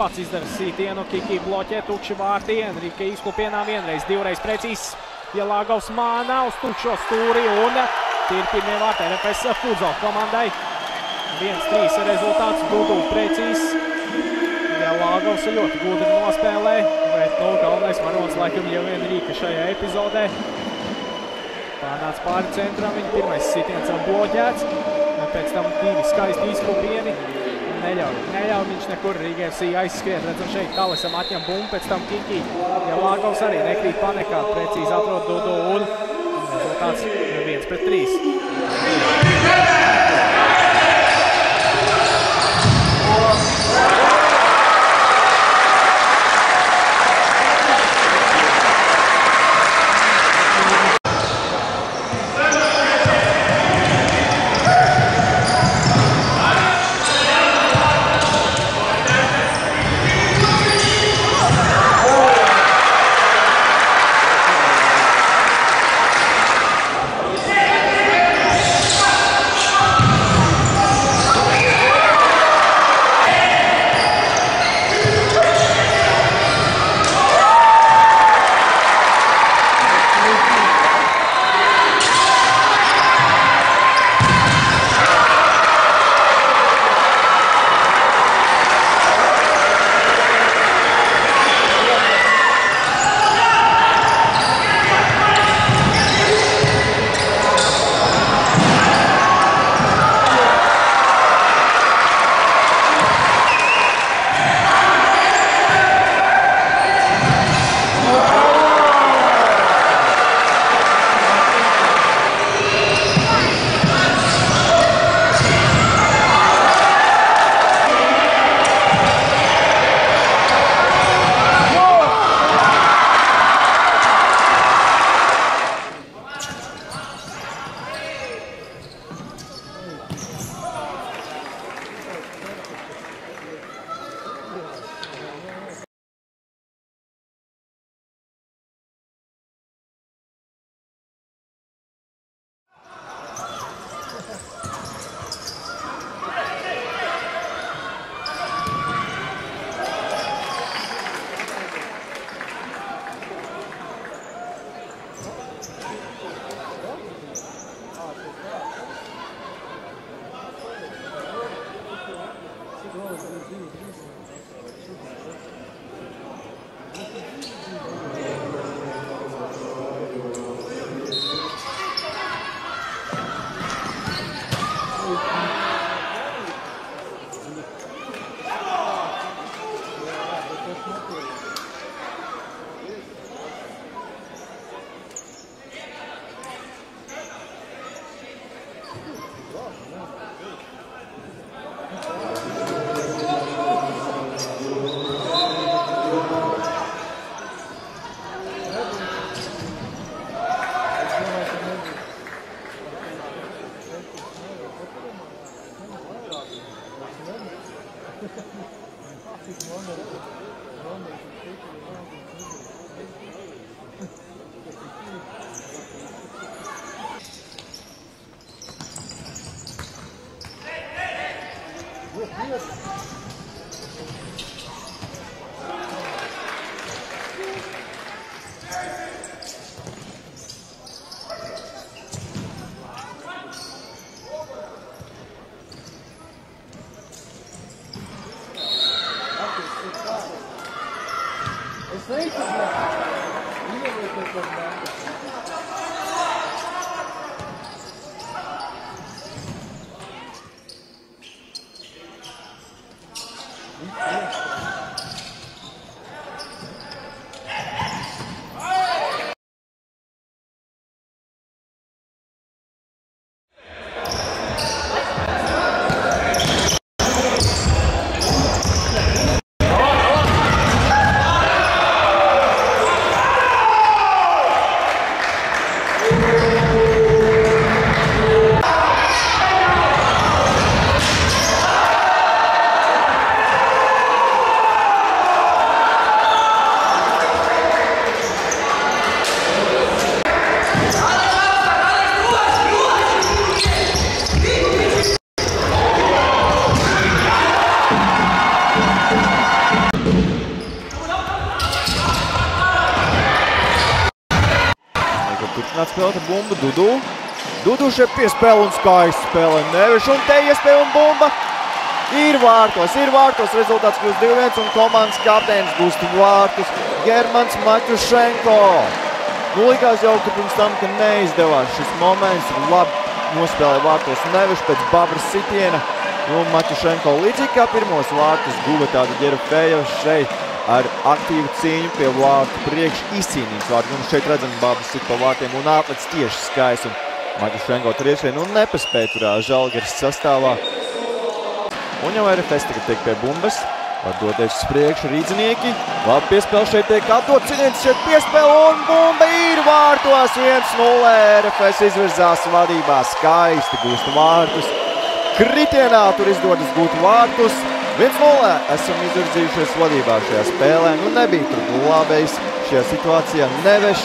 Pats izdara sītienu, Kiki bloķē, tukši vārti, Enrika izklupienā vienreiz, divreiz precīzs. Jelāgavs mānā uz tukšo stūri un ir pirmie vārti RFS futsal komandai. 1-3 rezultāts, Dudu precīzs. Jelāgavs ļoti gudri nospēlē, bet galvenais varonis laikam jau Enrika šajā epizodē. Pārnāc pāri centram, viņa pirmais sitiens bloķēts, pēc tam divi skaisti izklupieni. Neļauj viņš nekur Rīgēvsī aizskriet, redzam šeit Talisam atņem bumbu, pēc tam Kiki. Jelāgavs arī nekrīt panikā, precīzi atrod Dudu un rezultāts 1-3. mēģināt spēlēt ar bumbu Dudu. Dudu šeit piespēle un skaisti spēlē Neveša, un te iespēja un bumba ir vārtos, rezultāts kļūst 2-1 un komandas kapteinis gūst vārtus Germans Maķušenko. Nu, likās jau, ka pirms tam, ka neizdevās šis moments, labi nospēlēja vārtos Neveša pēc Babras sitiena, un Maķušenko līdzīgi kā pirmos vārtus guva tādu Ģerofējevs šeit ar aktīvu cīņu pie vārtu priekš izcīnīts vārtu. Un šeit redzam Babras sit pa vārtiem un atlec tieši skaisti. Maķušenko tur iesvien un nespēja tur Žalgiris sastāvā. Un jau RFS tagad tiek pie bumbas. Var doties uz priekšu rīdzinieki. Labi piespēle šeit tiek atdot. Ciniens šeit piespēle un bumba ir vārtos. 1-0. RFS izvirzās vadībā. Skaisti gūst vārtus. Kritienā tur izdodas gūt vārtus. 1-0. Esam izvirzījušies vadībā šajā spēlē. Nu nebija tur glābējs šajā situācijā. Neveš.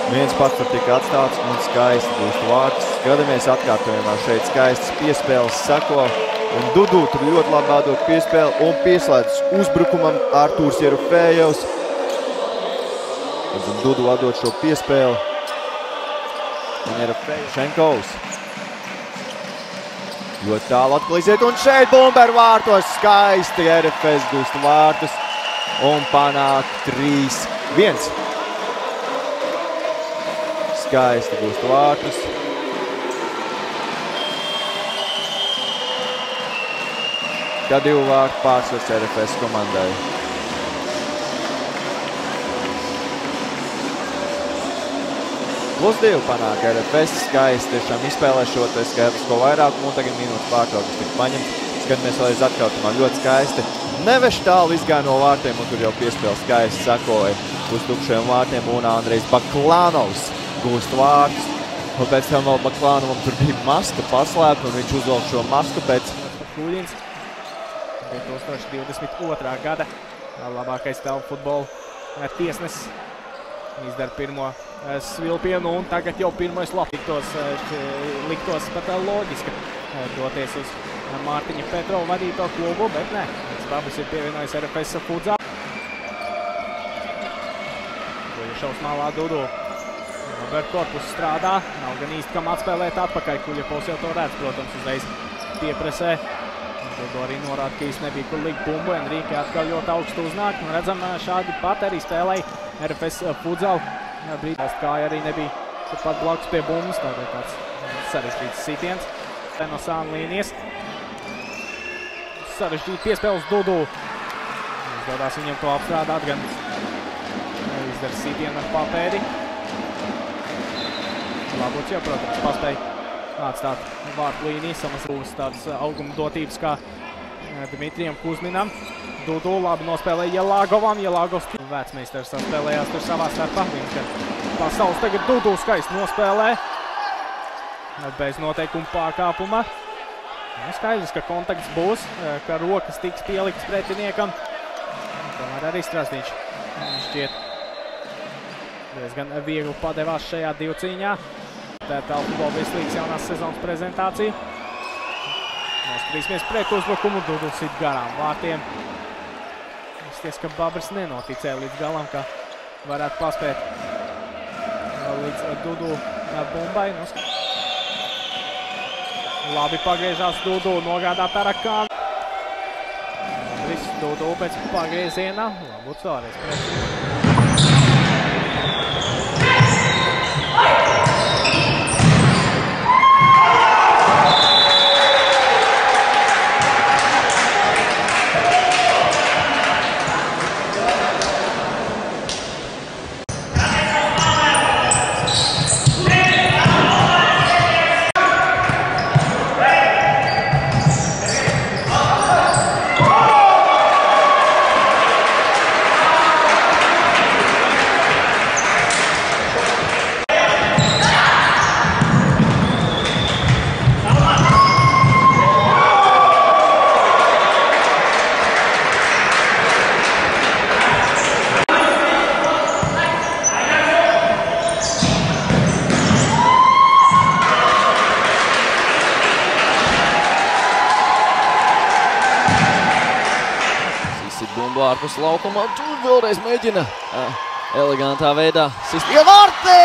Viens pats tur tika atstāts un skaisti gūst vārtus. Skatāmies atkārtojumā šeit skaistas piespēles sako. Un Dudu tur ļoti labi atdot piespēli un pieslēdz uzbrukumam Artūrs Ģerofējevs. Un Dudu atdot šo piespēli. Un Ģerofējevs. Ļoti tālu atkal iziet un šeit bumba ar vārtos. Skaisti RFS gūst vārtus un panāk 3-1. Skaisti gūst vārtus. Kā 2 vārtu pārsvars RFS komandai. +2 panāk RFS. Skaisti tiešām izspēlē šo skaitlisko vairākumu un tagad minūtes pārtraukums tika paņemts. Skatāmies vēlreiz atkārtumā ļoti skaisti. Neveš tālu izgāja no vārtiem un tur jau piespēle skaisti sakoja uz tukšajiem vārtiem un Andrejs Baklānovs gūst vārtus. Un pēc tam vēl Baklānovam tur bija maska paslēpta un viņš uzvelk šo masku pēc Kuļins. 2022. gada labākais telefutbola tiesnesis izdara pirmo svilpienu un tagad jau pirmais liktos pat loģiski doties uz Mārtiņa Petrova vadīto klubu, bet nē, Babas ir pievienojis RFS Fudzā. Kuļašaus malā Dudu. Robert korpus strādā, nav gan īsti kam atspēlēt atpakaļ. Kuļapovs jau to redz, protams, uzreiz piepresē. Dudu arī norāda, ka īsti nebija kur likt bumbu. Enrīke atkal ļoti augstu uznāk. Un redzam, šādi pat arī spēlēja RFS Fudzal. Brīdās kāja arī nebija pat blakus pie bumbas. Tādēļ tāds sarežģīts sitiens no sāna līnijas. Sarežģīt piespēles Dudu. Izdodās viņam to apstrādāt, gan izdara sitienu ar papēdi. Labuts jau, protams, paspēja atstāt vārtu līniju, samasrūs tādas auguma dotības kā Dmitrijam Kuzminam. Dudu labi nospēlēja Jelāgovam. Jelāgovs vecmeistars saspēlējās tur savā starpā. Pasaules tagad Dudu skaisti nospēlē. Bez noteikuma pārkāpuma. Skaidrs, ka kontakts būs, ka rokas tiks pielikts pretiniekam. Tomēr arī Strasdiņš šķiet diezgan viegli padevās šajā divcīņā. Tā ir Telefutbola Vieslīgas jaunās sezonas prezentācija. Noskatīsimies pret uzbrukumu, Dudu sit garām vārtiem. Izties, ka Babras nenoticēja līdz galam, ka varētu paspēt līdz Dudu bumbai. Labi pagriežās Dudu, nogādā Tarakānu. Viss Dudu pēc pagrieziena. Labuts vēlreiz pret. Ārpus laukumā, tur vēlreiz mēģina elegantā veidā. Sistie vārti!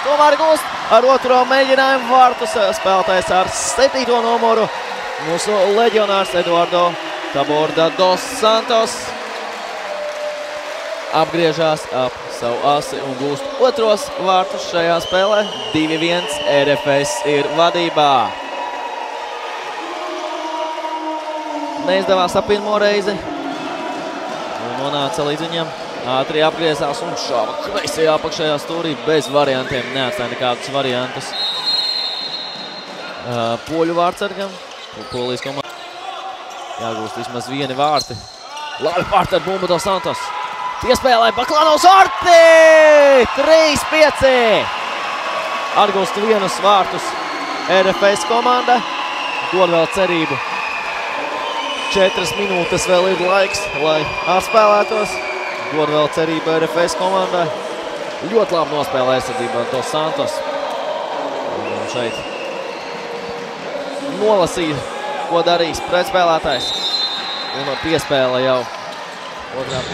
Tomēr gūst ar otro mēģinājumu vārtus spēlētājs ar 7. numuru. Mūsu leģionārs Eduardo Taborda dos Santos apgriežās ap savu asi un gūst otros vārtus šajā spēlē. 2-1 RFS ir vadībā. Neizdevās ap pirmo reizi. Nonāca līdz viņam. Ātri apgriezās un šāva kreisajā apakšējā stūrī bez variantiem. Neatstāja nekādus variantus poļu vārtsargam. Polijas komanda. Jāgūst vismaz vieni vārti. Labi vārti ar bumbu dos Santos. Piespēlē Baklanovs vārti! 3-5! Atgūst vienus vārtus RFS komanda. Dod vēl cerību. 4 minūtes vēl ir laiks, lai atspēlētos. Dod vēl cerību RFS komandai. Ļoti labi nospēlē aizsardzībā dos Santos. Un šeit nolasīja, ko darīs pretspēlētājs. Un piespēle jau otrā.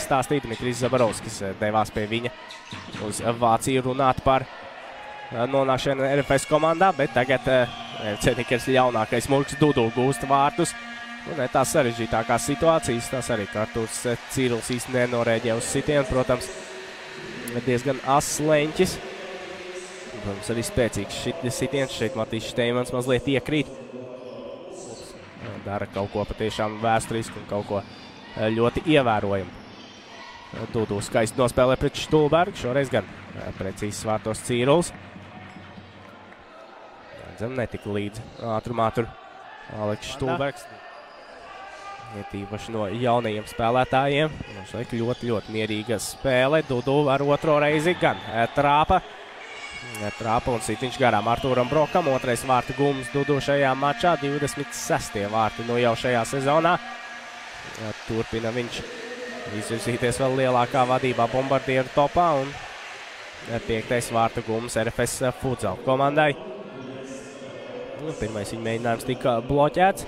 Stāstīja Dmitrijs Zabarovskis, devās pie viņa uz Vāciju runāt par nonākšanu RFS komandā, bet tagad Cenikers ļaunākais Murks Dudu gūst vārtus. Un tā sarežģītākās situācijas, tās arī Artūrs Cīruls īsti nenorēģē uz sitienu, protams, diezgan ass leņķis. Protams, arī spēcīgs šis sitiens, šeit Matīs Šteimans mazliet iekrīt. Dara kaut ko patiešām vēsturisku un kaut ko ļoti ievērojumu. Dudu skaisti nospēlē pret Štulbergu, šoreiz gan precīzs vārtos Cīruls. Redzam, netika līdz ātrumā tur Aleks Štulbergs. Tīpaši no jaunajiem spēlētājiem. Šeit ļoti mierīga spēle. Dudu ar otro reizi gan trāpa. Trāpa un sitiņš garām Artūram Brokam. Otrais vārta gums Dudu šajā mačā. 26. vārti nu jau šajā sezonā. Turpina viņš izvirzīties vēl lielākā vadībā bombardieru topā. Un 5. vārta gums RFS futsal komandai. Pirmais viņa mēģinājums tika bloķēts.